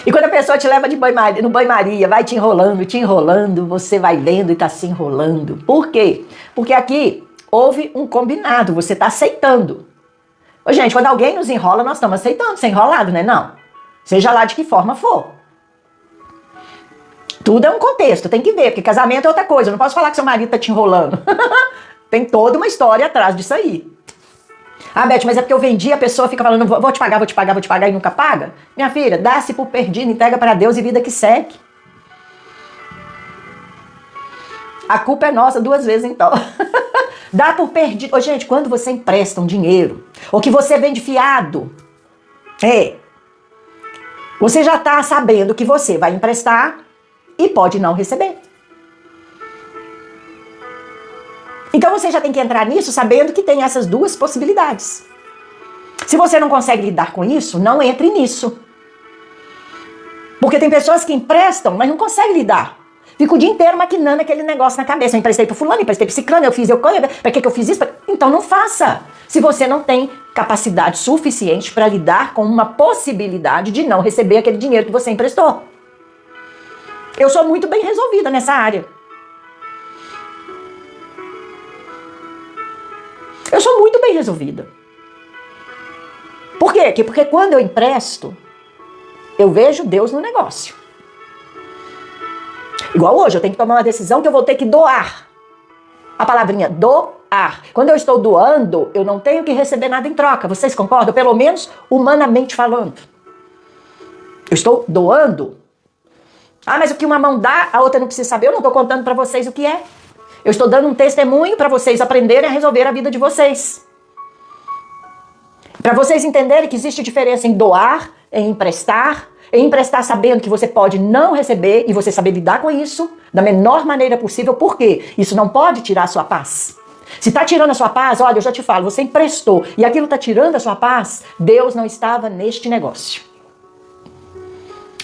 E quando a pessoa te leva no banho-maria, vai te enrolando, você vai vendo e tá se enrolando. Por quê? Porque aqui houve um combinado, você tá aceitando. Ô, gente, quando alguém nos enrola, nós estamos aceitando ser enrolado, né? Não. Seja lá de que forma for. Tudo é um contexto, tem que ver, porque casamento é outra coisa. Eu não posso falar que seu marido tá te enrolando. Tem toda uma história atrás disso aí. Ah, Beth, mas é porque eu vendi, a pessoa fica falando, vou te pagar e nunca paga? Minha filha, dá-se por perdido, entrega para Deus e vida que segue. A culpa é nossa 2 vezes então. Dá por perdido. Ô, gente, quando você empresta um dinheiro, ou que você vende fiado, você já tá sabendo que você vai emprestar e pode não receber. Então você já tem que entrar nisso sabendo que tem essas 2 possibilidades. Se você não consegue lidar com isso, não entre nisso. Porque tem pessoas que emprestam, mas não conseguem lidar. Fica o dia inteiro maquinando aquele negócio na cabeça. Eu emprestei pro fulano, emprestei pro ciclano, pra que eu fiz isso? Então não faça. Se você não tem capacidade suficiente para lidar com uma possibilidade de não receber aquele dinheiro que você emprestou. Eu sou muito bem resolvida nessa área. Eu sou muito bem resolvida. Por quê? Porque quando eu empresto, eu vejo Deus no negócio. Igual hoje, eu tenho que tomar uma decisão que eu vou ter que doar. A palavrinha doar. Quando eu estou doando, eu não tenho que receber nada em troca. Vocês concordam? Pelo menos humanamente falando. Eu estou doando. Ah, mas o que uma mão dá, a outra não precisa saber. Eu não estou contando para vocês o que é. Eu estou dando um testemunho para vocês aprenderem a resolver a vida de vocês. Para vocês entenderem que existe diferença em doar, em emprestar sabendo que você pode não receber e você saber lidar com isso da menor maneira possível. Por quê? Isso não pode tirar a sua paz. Se está tirando a sua paz, olha, eu já te falo, você emprestou e aquilo está tirando a sua paz, Deus não estava neste negócio.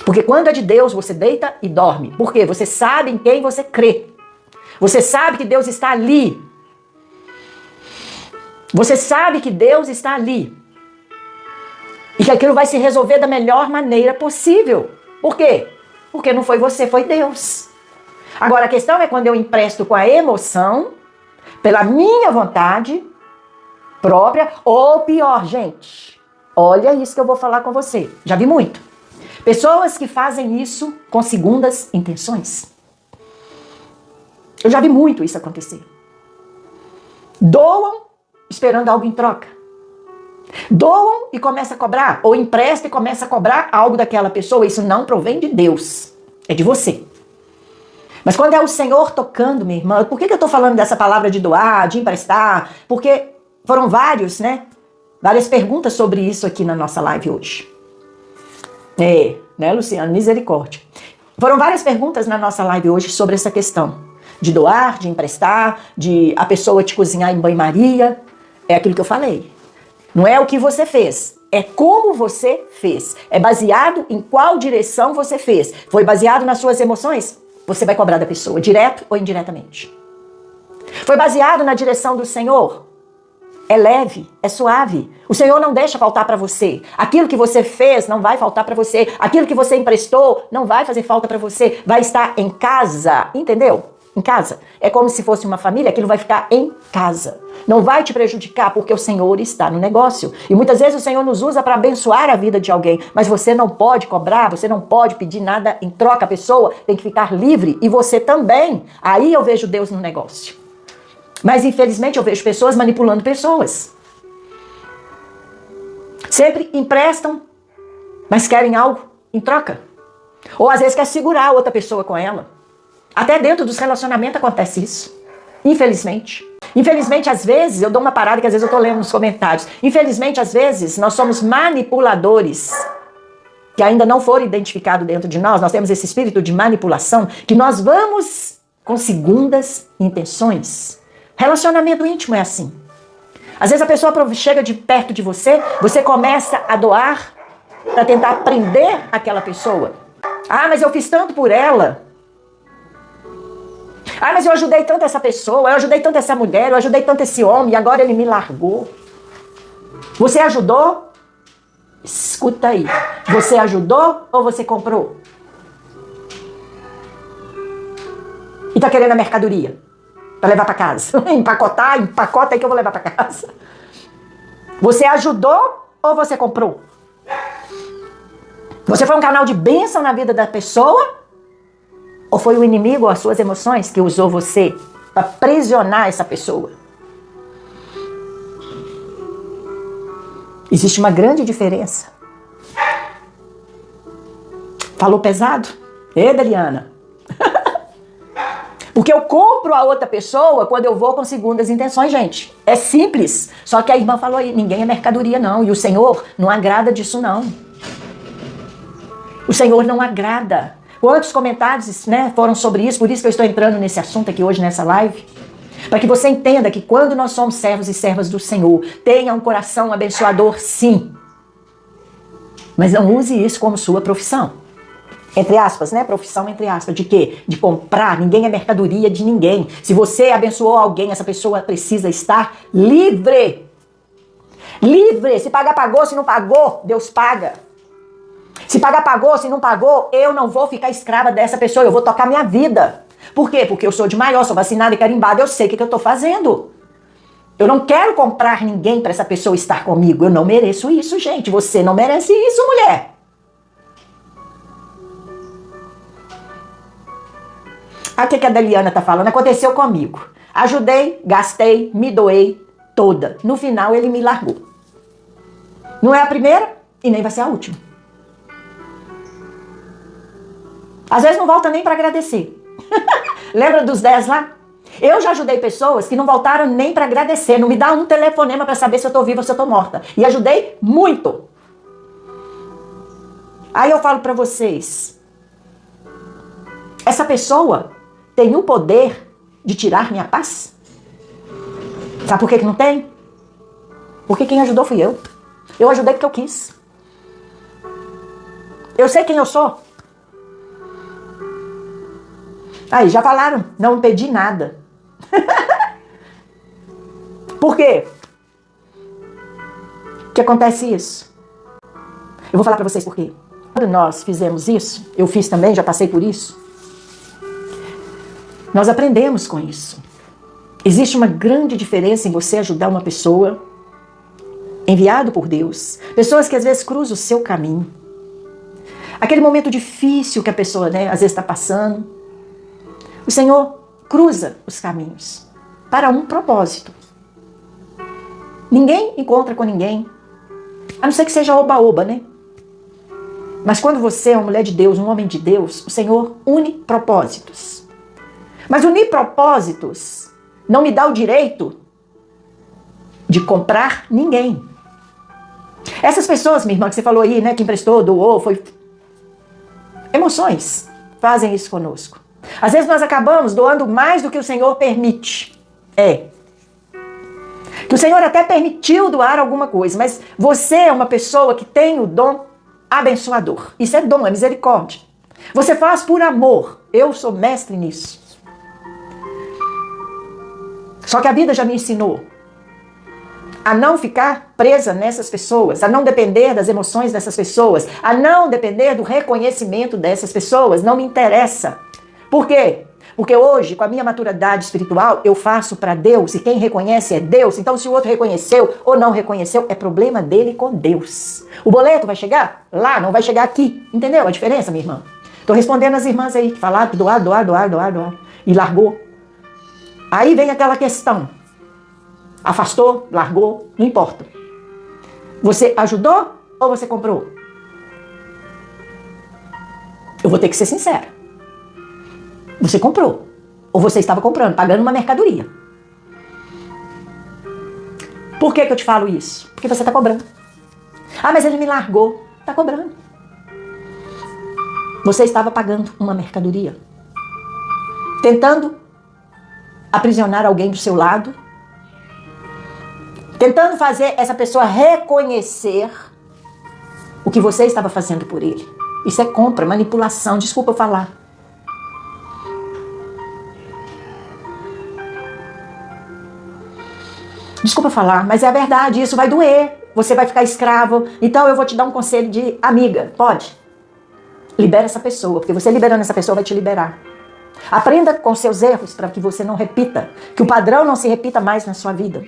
Porque quando é de Deus, você deita e dorme. Por quê? Você sabe em quem você crê. Você sabe que Deus está ali. Você sabe que Deus está ali. E que aquilo vai se resolver da melhor maneira possível. Por quê? Porque não foi você, foi Deus. Agora a questão é quando eu empresto com a emoção, pela minha vontade própria, ou pior, gente. Olha isso que eu vou falar com você. Já vi muito. Pessoas que fazem isso com segundas intenções. Eu já vi muito isso acontecer. Doam esperando algo em troca. Doam e começa a cobrar, ou empresta e começa a cobrar algo daquela pessoa. Isso não provém de Deus, é de você. Mas quando é o Senhor tocando, minha irmã, por que eu estou falando dessa palavra de doar, de emprestar? Porque foram várias perguntas sobre isso aqui na nossa live hoje. Luciano? Misericórdia. Foram várias perguntas na nossa live hoje sobre essa questão. De doar, de emprestar, de a pessoa te cozinhar em banho-maria. É aquilo que eu falei. Não é o que você fez, é como você fez. É baseado em qual direção você fez. Foi baseado nas suas emoções? Você vai cobrar da pessoa, direto ou indiretamente. Foi baseado na direção do Senhor? É leve, é suave. O Senhor não deixa faltar para você. Aquilo que você fez não vai faltar para você. Aquilo que você emprestou não vai fazer falta para você. Vai estar em casa, entendeu? Em casa. É como se fosse uma família, aquilo vai ficar em casa. Não vai te prejudicar porque o Senhor está no negócio. E muitas vezes o Senhor nos usa para abençoar a vida de alguém, mas você não pode cobrar, você não pode pedir nada em troca. A pessoa tem que ficar livre e você também. Aí eu vejo Deus no negócio. Mas infelizmente eu vejo pessoas manipulando pessoas. Sempre emprestam, mas querem algo em troca. Ou às vezes quer segurar a outra pessoa com ela. Até dentro dos relacionamentos acontece isso. Infelizmente. Infelizmente, às vezes, eu dou uma parada que às vezes eu tô lendo nos comentários. Infelizmente, às vezes, nós somos manipuladores que ainda não foram identificados dentro de nós. Nós temos esse espírito de manipulação que nós vamos com segundas intenções. Relacionamento íntimo é assim. Às vezes a pessoa chega de perto de você, você começa a doar para tentar prender aquela pessoa. Ah, mas eu fiz tanto por ela. Ah, mas eu ajudei tanto essa pessoa, eu ajudei tanto essa mulher, eu ajudei tanto esse homem e agora ele me largou. Você ajudou? Escuta aí. Você ajudou ou você comprou? E tá querendo a mercadoria para levar para casa? Empacotar, empacota aí que eu vou levar para casa. Você ajudou ou você comprou? Você foi um canal de bênção na vida da pessoa? Ou foi o inimigo ou as suas emoções que usou você para aprisionar essa pessoa? Existe uma grande diferença. Falou pesado? Deliana. Porque eu compro a outra pessoa quando eu vou com segundas intenções, gente. É simples. Só que a irmã falou aí, ninguém é mercadoria não. E o Senhor não agrada disso não. O Senhor não agrada. Quantos comentários, né, foram sobre isso? Por isso que eu estou entrando nesse assunto aqui hoje, nessa live. Para que você entenda que quando nós somos servos e servas do Senhor, tenha um coração abençoador, sim. Mas não use isso como sua profissão. Entre aspas, né? Profissão entre aspas. De quê? De comprar. Ninguém é mercadoria de ninguém. Se você abençoou alguém, essa pessoa precisa estar livre. Livre. Se pagar, pagou. Se não pagou, Deus paga. Se pagar, pagou. Se não pagou, eu não vou ficar escrava dessa pessoa. Eu vou tocar minha vida. Por quê? Porque eu sou de maior, sou vacinada e carimbada. Eu sei o que eu estou fazendo. Eu não quero comprar ninguém para essa pessoa estar comigo. Eu não mereço isso, gente. Você não merece isso, mulher. O que a Deliana tá falando? Aconteceu comigo. Ajudei, gastei, me doei toda. No final, ele me largou. Não é a primeira e nem vai ser a última. Às vezes não volta nem para agradecer. Lembra dos 10 lá? Eu já ajudei pessoas que não voltaram nem para agradecer. Não me dá um telefonema para saber se eu tô viva ou se eu tô morta. E ajudei muito. Aí eu falo para vocês. Essa pessoa tem o poder de tirar minha paz? Sabe por que não tem? Porque quem ajudou fui eu. Eu ajudei porque eu quis. Eu sei quem eu sou. Aí, já falaram, não pedi nada. Por quê? Que acontece isso? Eu vou falar pra vocês por quê. Quando nós fizemos isso, eu fiz também, já passei por isso. Nós aprendemos com isso. Existe uma grande diferença em você ajudar uma pessoa enviado por Deus. Pessoas que às vezes cruzam o seu caminho. Aquele momento difícil que a pessoa, né, às vezes está passando. O Senhor cruza os caminhos para um propósito. Ninguém encontra com ninguém, a não ser que seja oba-oba, né? Mas quando você é uma mulher de Deus, um homem de Deus, o Senhor une propósitos. Mas unir propósitos não me dá o direito de comprar ninguém. Essas pessoas, minha irmã, que você falou aí, né, que emprestou, doou, foi... Emoções fazem isso conosco. Às vezes nós acabamos doando mais do que o Senhor permite. Que o Senhor até permitiu doar alguma coisa, mas você é uma pessoa que tem o dom abençoador. Isso é dom, é misericórdia. Você faz por amor. Eu sou mestre nisso. Só que a vida já me ensinou a não ficar presa nessas pessoas, a não depender das emoções dessas pessoas, a não depender do reconhecimento dessas pessoas. Não me interessa. Por quê? Porque hoje, com a minha maturidade espiritual, eu faço para Deus e quem reconhece é Deus. Então, se o outro reconheceu ou não reconheceu, é problema dele com Deus. O boleto vai chegar lá, não vai chegar aqui. Entendeu a diferença, minha irmã? Estou respondendo as irmãs aí que falaram que doar. E largou. Aí vem aquela questão. Afastou, largou, não importa. Você ajudou ou você comprou? Eu vou ter que ser sincera. Você comprou. Ou você estava comprando, pagando uma mercadoria. Por que eu te falo isso? Porque você está cobrando. Ah, mas ele me largou. Está cobrando. Você estava pagando uma mercadoria. Tentando aprisionar alguém do seu lado. Tentando fazer essa pessoa reconhecer o que você estava fazendo por ele. Isso é compra, manipulação. Desculpa eu falar. Desculpa falar, mas é a verdade, isso vai doer. você vai ficar escravo. Então eu vou te dar um conselho de amiga. Pode? Libera essa pessoa, porque você liberando essa pessoa vai te liberar. Aprenda com seus erros para que você não repita, que o padrão não se repita mais na sua vida.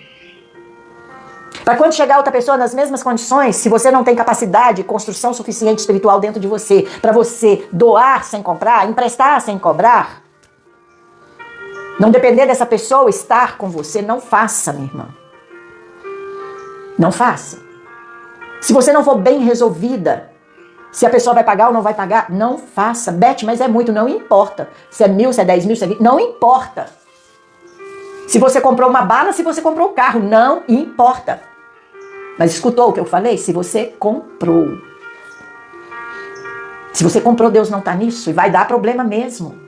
Para quando chegar outra pessoa nas mesmas condições, se você não tem capacidade, construção suficiente espiritual dentro de você, para você doar sem comprar, emprestar sem cobrar, não depender dessa pessoa estar com você, não faça, minha irmã. Não faça. Se você não for bem resolvida, se a pessoa vai pagar ou não vai pagar, não faça. Beth, mas é muito, não importa. Se é 1.000, se é 10.000, se é 20, não importa. Se você comprou uma bala, se você comprou um carro, não importa. Mas escutou o que eu falei? Se você comprou. Se você comprou, Deus não está nisso e vai dar problema mesmo.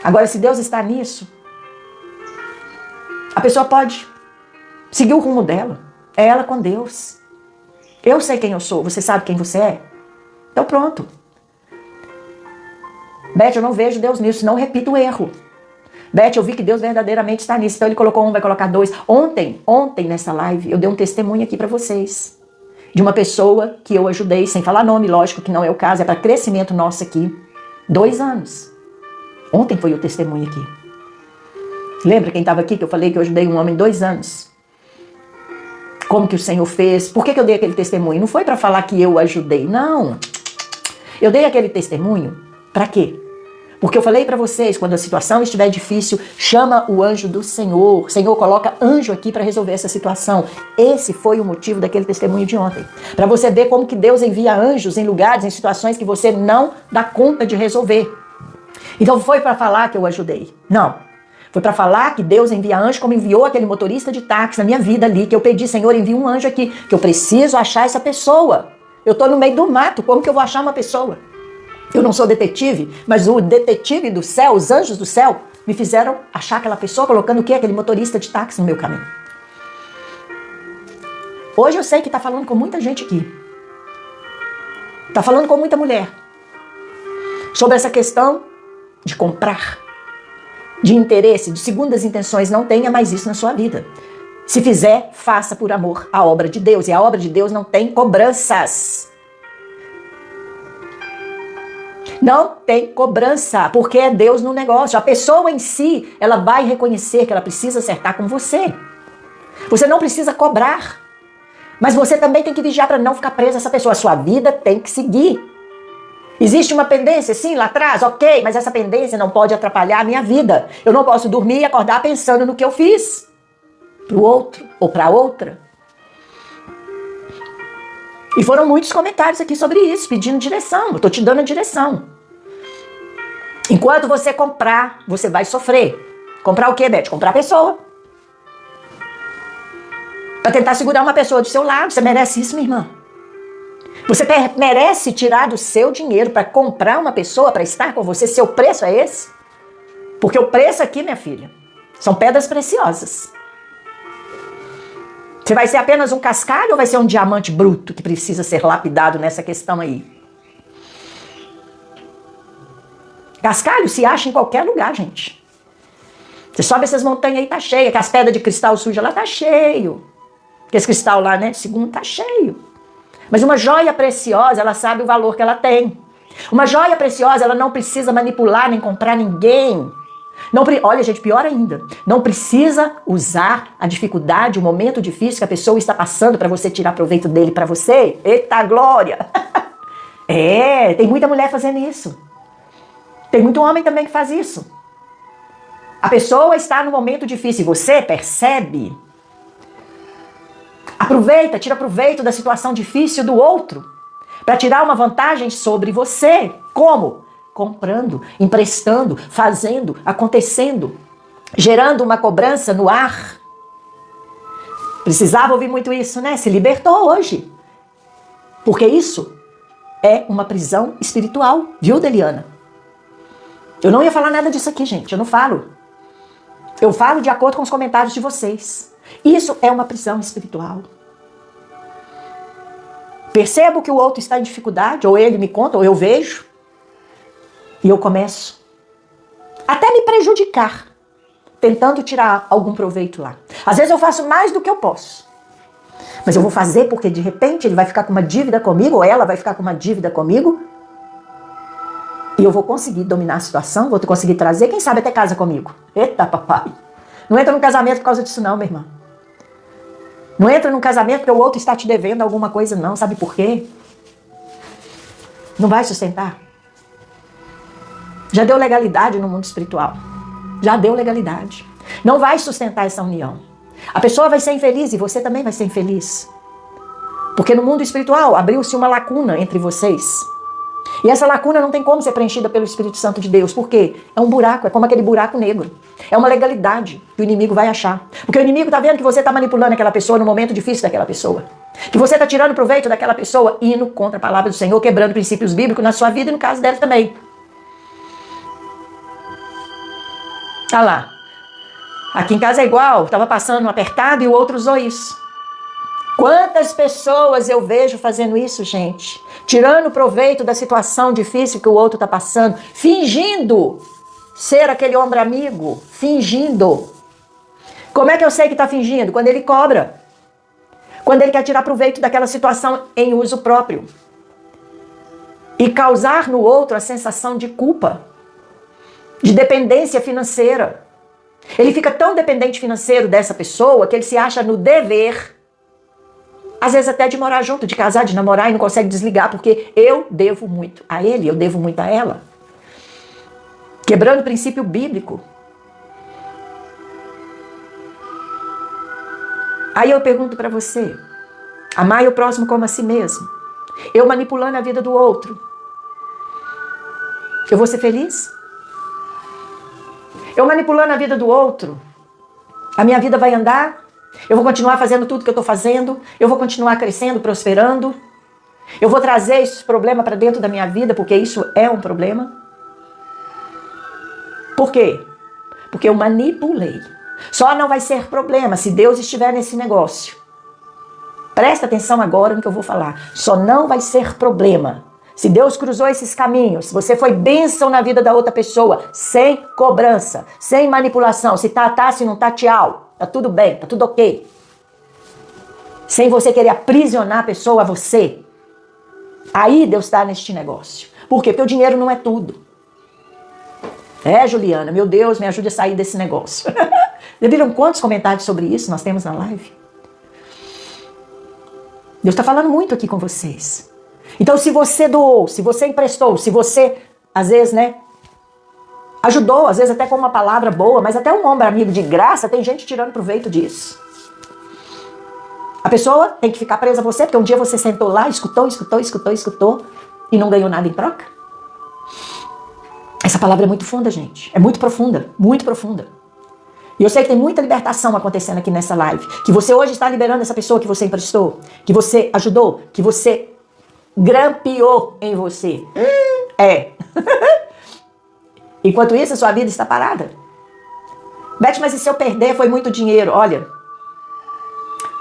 Agora, se Deus está nisso, a pessoa pode seguir o rumo dela. É ela com Deus. Eu sei quem eu sou, você sabe quem você é? Então pronto. Beth, eu não vejo Deus nisso, não repito o erro. Beth, eu vi que Deus verdadeiramente está nisso, então ele colocou um, vai colocar dois. Ontem nessa live, eu dei um testemunho aqui para vocês. De uma pessoa que eu ajudei, sem falar nome, lógico que não é o caso, é para crescimento nosso aqui. 2 anos. Ontem foi o testemunho aqui. Lembra quem estava aqui que eu falei que eu ajudei um homem 2 anos? Como que o Senhor fez? Por que eu dei aquele testemunho? Não foi para falar que eu ajudei, não. Eu dei aquele testemunho para quê? Porque eu falei para vocês, quando a situação estiver difícil, chama o anjo do Senhor. O Senhor coloca anjo aqui para resolver essa situação. Esse foi o motivo daquele testemunho de ontem. Para você ver como que Deus envia anjos em lugares, em situações que você não dá conta de resolver. Então foi para falar que eu ajudei. Não. Foi para falar que Deus envia anjo como enviou aquele motorista de táxi na minha vida ali, que eu pedi, Senhor, envia um anjo aqui, que eu preciso achar essa pessoa. Eu estou no meio do mato, como que eu vou achar uma pessoa? Eu não sou detetive, mas o detetive do céu, os anjos do céu, me fizeram achar aquela pessoa, colocando o quê? Aquele motorista de táxi no meu caminho. Hoje eu sei que está falando com muita gente aqui. Está falando com muita mulher. Sobre essa questão de comprar, de interesse, de segundas intenções. Não tenha mais isso na sua vida. Se fizer, faça por amor a obra de Deus. E a obra de Deus não tem cobranças. Não tem cobrança, porque é Deus no negócio. A pessoa em si, ela vai reconhecer que ela precisa acertar com você. Você não precisa cobrar. Mas você também tem que vigiar para não ficar preso a essa pessoa. A sua vida tem que seguir. Existe uma pendência, sim, lá atrás, ok, mas essa pendência não pode atrapalhar a minha vida. Eu não posso dormir e acordar pensando no que eu fiz para o outro ou para outra. E foram muitos comentários aqui sobre isso, pedindo direção. Eu estou te dando a direção. Enquanto você comprar, você vai sofrer. Comprar o quê, Beth? Comprar a pessoa. Para tentar segurar uma pessoa do seu lado. Você merece isso, minha irmã? Você merece tirar do seu dinheiro para comprar uma pessoa para estar com você? Seu preço é esse? Porque o preço aqui, minha filha, são pedras preciosas. Você vai ser apenas um cascalho ou vai ser um diamante bruto que precisa ser lapidado nessa questão aí? Cascalho se acha em qualquer lugar, gente. Você sobe essas montanhas aí, tá cheia. Que as pedras de cristal suja lá tá cheio. Que esse cristal lá, né, segundo, tá cheio. Mas uma joia preciosa, ela sabe o valor que ela tem. Uma joia preciosa, ela não precisa manipular nem comprar ninguém. Olha, gente, pior ainda. Não precisa usar a dificuldade, o momento difícil que a pessoa está passando para você tirar proveito dele para você. Eita glória! Tem muita mulher fazendo isso. Tem muito homem também que faz isso. A pessoa está no momento difícil e você percebe. Aproveita, tira proveito da situação difícil do outro para tirar uma vantagem sobre você. Como? Comprando, emprestando, fazendo, acontecendo, gerando uma cobrança no ar. Precisava ouvir muito isso, né? Se libertou hoje. Porque isso é uma prisão espiritual, viu, Deliana? Eu não ia falar nada disso aqui, gente, eu não falo. Eu falo de acordo com os comentários de vocês. Isso é uma prisão espiritual. Percebo que o outro está em dificuldade, ou ele me conta, ou eu vejo, e eu começo até me prejudicar tentando tirar algum proveito lá. Às vezes eu faço mais do que eu posso. Mas eu vou fazer porque de repente ele vai ficar com uma dívida comigo, ou ela vai ficar com uma dívida comigo. E eu vou conseguir dominar a situação, vou conseguir trazer, quem sabe até casa comigo. Eita, papai. Não entra num casamento por causa disso não, meu irmão. Não entra num casamento porque o outro está te devendo alguma coisa não. Sabe por quê? Não vai sustentar. Já deu legalidade no mundo espiritual. Já deu legalidade. Não vai sustentar essa união. A pessoa vai ser infeliz e você também vai ser infeliz. Porque no mundo espiritual abriu-se uma lacuna entre vocês. E essa lacuna não tem como ser preenchida pelo Espírito Santo de Deus. Por quê? É um buraco, é como aquele buraco negro. É uma legalidade que o inimigo vai achar. Porque o inimigo está vendo que você está manipulando aquela pessoa no momento difícil daquela pessoa. Que você está tirando proveito daquela pessoa, indo contra a palavra do Senhor, quebrando princípios bíblicos na sua vida e no caso dela também. Olha lá. Aqui em casa é igual, estava passando um apertado e o outro usou isso. Quantas pessoas eu vejo fazendo isso, gente? Tirando proveito da situação difícil que o outro está passando, fingindo ser aquele ombro amigo, fingindo. Como é que eu sei que está fingindo? Quando ele cobra. Quando ele quer tirar proveito daquela situação em uso próprio. E causar no outro a sensação de culpa, de dependência financeira. Ele fica tão dependente financeiro dessa pessoa que ele se acha no dever, às vezes até de morar junto, de casar, de namorar e não consegue desligar porque eu devo muito a ele, eu devo muito a ela. Quebrando o princípio bíblico. Aí eu pergunto para você, amai o próximo como a si mesmo. Eu manipulando a vida do outro, eu vou ser feliz? Eu manipulando a vida do outro, a minha vida vai andar? Eu vou continuar fazendo tudo que eu estou fazendo? Eu vou continuar crescendo, prosperando? Eu vou trazer esse problema para dentro da minha vida porque isso é um problema? Por quê? Porque eu manipulei. Só não vai ser problema se Deus estiver nesse negócio. Presta atenção agora no que eu vou falar. Só não vai ser problema se Deus cruzou esses caminhos, se você foi bênção na vida da outra pessoa, sem cobrança, sem manipulação, se tá, se não tá, tchau, tá tudo bem, tá tudo ok. Sem você querer aprisionar a pessoa a você. Aí Deus está neste negócio. Por quê? Porque o dinheiro não é tudo. Juliana, meu Deus, me ajude a sair desse negócio. Viram quantos comentários sobre isso nós temos na live? Deus está falando muito aqui com vocês. Então, se você doou, se você emprestou, se você, às vezes, ajudou, às vezes até com uma palavra boa, mas até um ombro amigo de graça, tem gente tirando proveito disso. A pessoa tem que ficar presa a você, porque um dia você sentou lá, escutou e não ganhou nada em troca. Essa palavra é muito funda, gente. É muito profunda, muito profunda. E eu sei que tem muita libertação acontecendo aqui nessa live. Que você hoje está liberando essa pessoa que você emprestou, que você ajudou, que você grampeou em você. Enquanto isso, a sua vida está parada. Beth, mas e se eu perder? Foi muito dinheiro. Olha,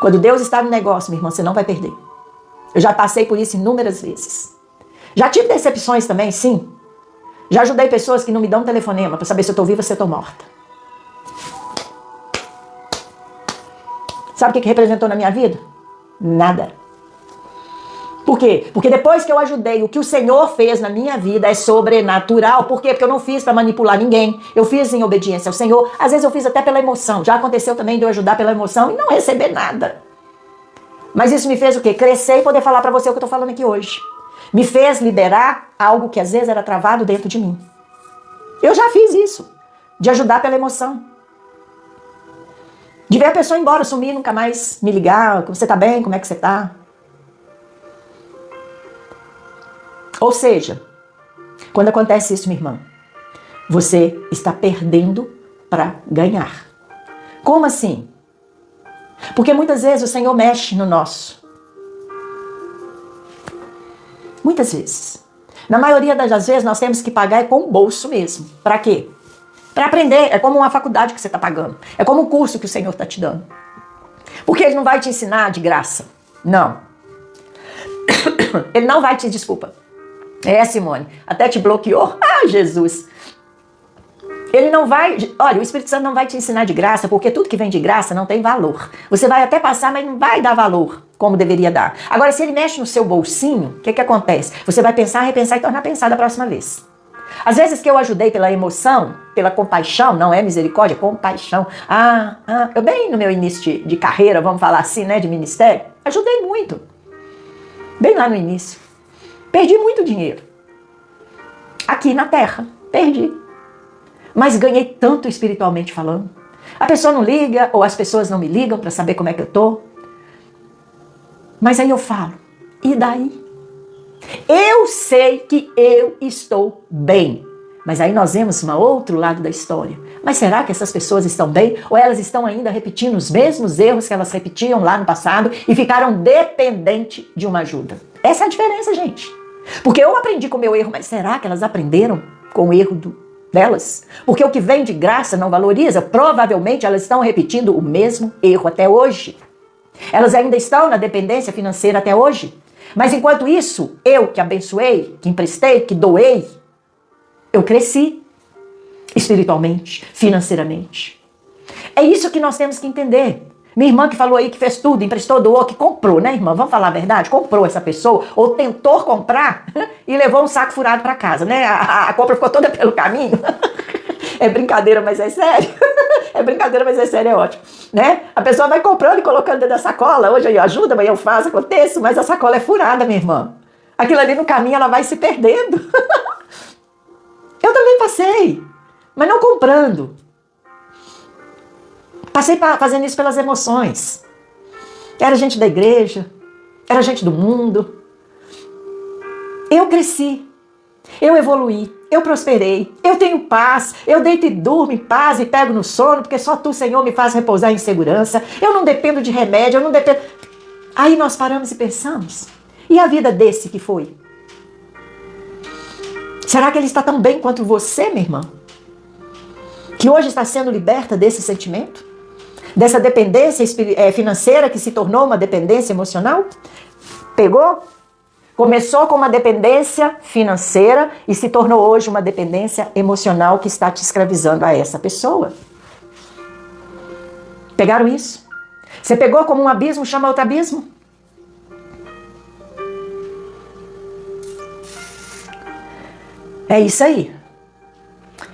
quando Deus está no negócio, minha irmã, você não vai perder. Eu já passei por isso inúmeras vezes. Já tive decepções também, sim. Já ajudei pessoas que não me dão um telefonema para saber se eu estou viva ou se eu estou morta. Sabe o que representou na minha vida? Nada. Por quê? Porque depois que eu ajudei, o que o Senhor fez na minha vida é sobrenatural. Por quê? Porque eu não fiz para manipular ninguém. Eu fiz em obediência ao Senhor. Às vezes eu fiz até pela emoção. Já aconteceu também de eu ajudar pela emoção e não receber nada. Mas isso me fez o quê? Crescer e poder falar para você o que eu estou falando aqui hoje. Me fez liberar algo que às vezes era travado dentro de mim. Eu já fiz isso. De ajudar pela emoção. De ver a pessoa embora, sumir, nunca mais me ligar. Você tá bem? Como é que você tá? Ou seja, quando acontece isso, minha irmã, você está perdendo para ganhar. Como assim? Porque muitas vezes o Senhor mexe no nosso. Muitas vezes. Na maioria das vezes nós temos que pagar com o bolso mesmo. Para quê? Para aprender. É como uma faculdade que você está pagando. É como um curso que o Senhor está te dando. Porque Ele não vai te ensinar de graça. Não. Ele não vai te... Desculpa. Simone, até te bloqueou. Ah, Jesus. Ele não vai... Olha, o Espírito Santo não vai te ensinar de graça, porque tudo que vem de graça não tem valor. Você vai até passar, mas não vai dar valor como deveria dar. Agora, se ele mexe no seu bolsinho, o que acontece? Você vai pensar, repensar e tornar a pensar da próxima vez. Às vezes que eu ajudei pela emoção, pela compaixão, não é misericórdia, compaixão. Eu bem no meu início de carreira, vamos falar assim, né, de ministério, ajudei muito. Bem lá no início. Perdi muito dinheiro. Aqui na terra, perdi. Mas ganhei tanto espiritualmente falando. A pessoa não liga, ou as pessoas não me ligam para saber como é que eu tô. Mas aí eu falo, e daí? Eu sei que eu estou bem. Mas aí nós vemos um outro lado da história. Mas será que essas pessoas estão bem? Ou elas estão ainda repetindo os mesmos erros que elas repetiam lá no passado e ficaram dependentes de uma ajuda? Essa é a diferença, gente. Porque eu aprendi com o meu erro, mas será que elas aprenderam com o erro delas? Porque o que vem de graça não valoriza. Provavelmente elas estão repetindo o mesmo erro até hoje. Elas ainda estão na dependência financeira até hoje. Mas enquanto isso, eu que abençoei, que emprestei, que doei, eu cresci espiritualmente, financeiramente. É isso que nós temos que entender. Minha irmã que falou aí que fez tudo, emprestou, doou, que comprou, né, irmã? Vamos falar a verdade? Comprou essa pessoa, ou tentou comprar e levou um saco furado para casa, né? A compra ficou toda pelo caminho. É brincadeira, mas é sério. É brincadeira, mas é sério, é ótimo, né? A pessoa vai comprando e colocando dentro da sacola. Hoje eu ajudo, amanhã eu faço, aconteço, mas a sacola é furada, minha irmã. Aquilo ali no caminho, ela vai se perdendo. Eu também passei, mas não comprando. Passei fazendo isso pelas emoções. Era gente da igreja, era gente do mundo. Eu cresci, eu evoluí, eu prosperei, eu tenho paz, eu deito e durmo em paz e pego no sono, porque só Tu, Senhor, me faz repousar em segurança. Eu não dependo de remédio, eu não dependo... Aí nós paramos e pensamos, e a vida desse que foi? Será que ele está tão bem quanto você, minha irmã? Que hoje está sendo liberta desse sentimento? Dessa dependência financeira que se tornou uma dependência emocional? Pegou? Começou com uma dependência financeira e se tornou hoje uma dependência emocional que está te escravizando a essa pessoa. Pegaram isso? Você pegou como um abismo, chama outro abismo? É isso aí.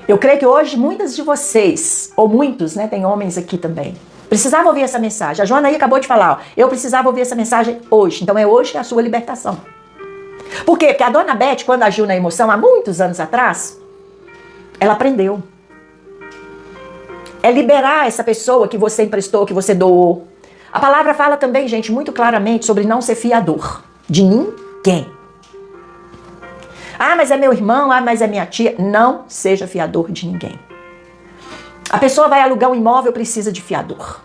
Eu creio que hoje muitas de vocês, ou muitos, né, tem homens aqui também, precisavam ouvir essa mensagem. A Joana aí acabou de falar, ó, eu precisava ouvir essa mensagem hoje. Então é hoje a sua libertação. Por quê? Porque a dona Beth, quando agiu na emoção há muitos anos atrás, ela aprendeu. É liberar essa pessoa que você emprestou, que você doou. A palavra fala também, gente, muito claramente sobre não ser fiador de ninguém. Ah, mas é meu irmão, mas é minha tia. Não seja fiador de ninguém. A pessoa vai alugar um imóvel, precisa de fiador.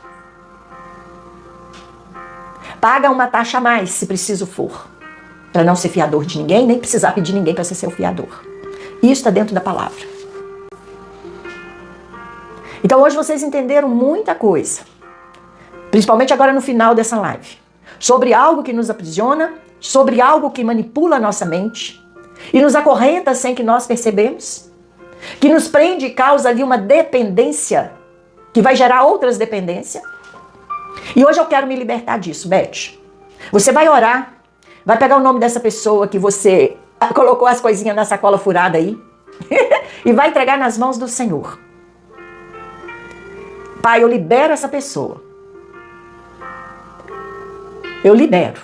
Paga uma taxa a mais, se preciso for. Para não ser fiador de ninguém, nem precisar pedir ninguém para ser seu fiador. Isso está dentro da palavra. Então hoje vocês entenderam muita coisa. Principalmente agora no final dessa live. Sobre algo que nos aprisiona, sobre algo que manipula a nossa mente e nos acorrenta sem que nós percebemos, que nos prende e causa ali uma dependência, que vai gerar outras dependências. E hoje eu quero me libertar disso, Beth. Você vai orar, vai pegar o nome dessa pessoa que você colocou as coisinhas na sacola furada aí e vai entregar nas mãos do Senhor. Pai, eu libero essa pessoa. Eu libero.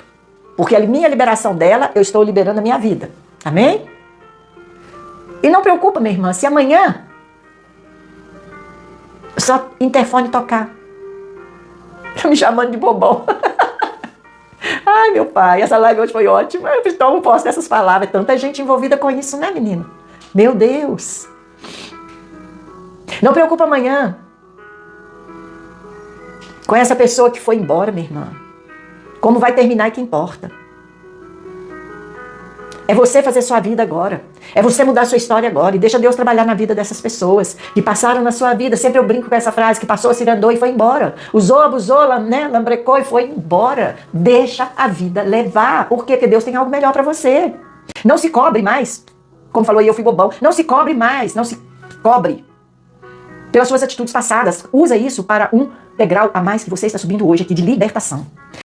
Porque a minha liberação dela, eu estou liberando a minha vida. Amém? E não preocupa, minha irmã, se amanhã só interfone tocar. Tá me chamando de bobão. Ai, meu pai, essa live hoje foi ótima. Eu tomo posse dessas palavras. Tanta gente envolvida com isso, né, menino? Meu Deus. Não preocupa amanhã com essa pessoa que foi embora, minha irmã. Como vai terminar é que importa. É você fazer sua vida agora. É você mudar sua história agora. E deixa Deus trabalhar na vida dessas pessoas que passaram na sua vida. Sempre eu brinco com essa frase, que passou, se andou e foi embora. Usou, abusou, né? Lambrecou e foi embora. Deixa a vida levar. Por quê? Porque Deus tem algo melhor para você. Não se cobre mais. Como falou aí, eu fui bobão. Não se cobre mais. Não se cobre. pelas suas atitudes passadas. Usa isso para um degrau a mais que você está subindo hoje aqui de libertação.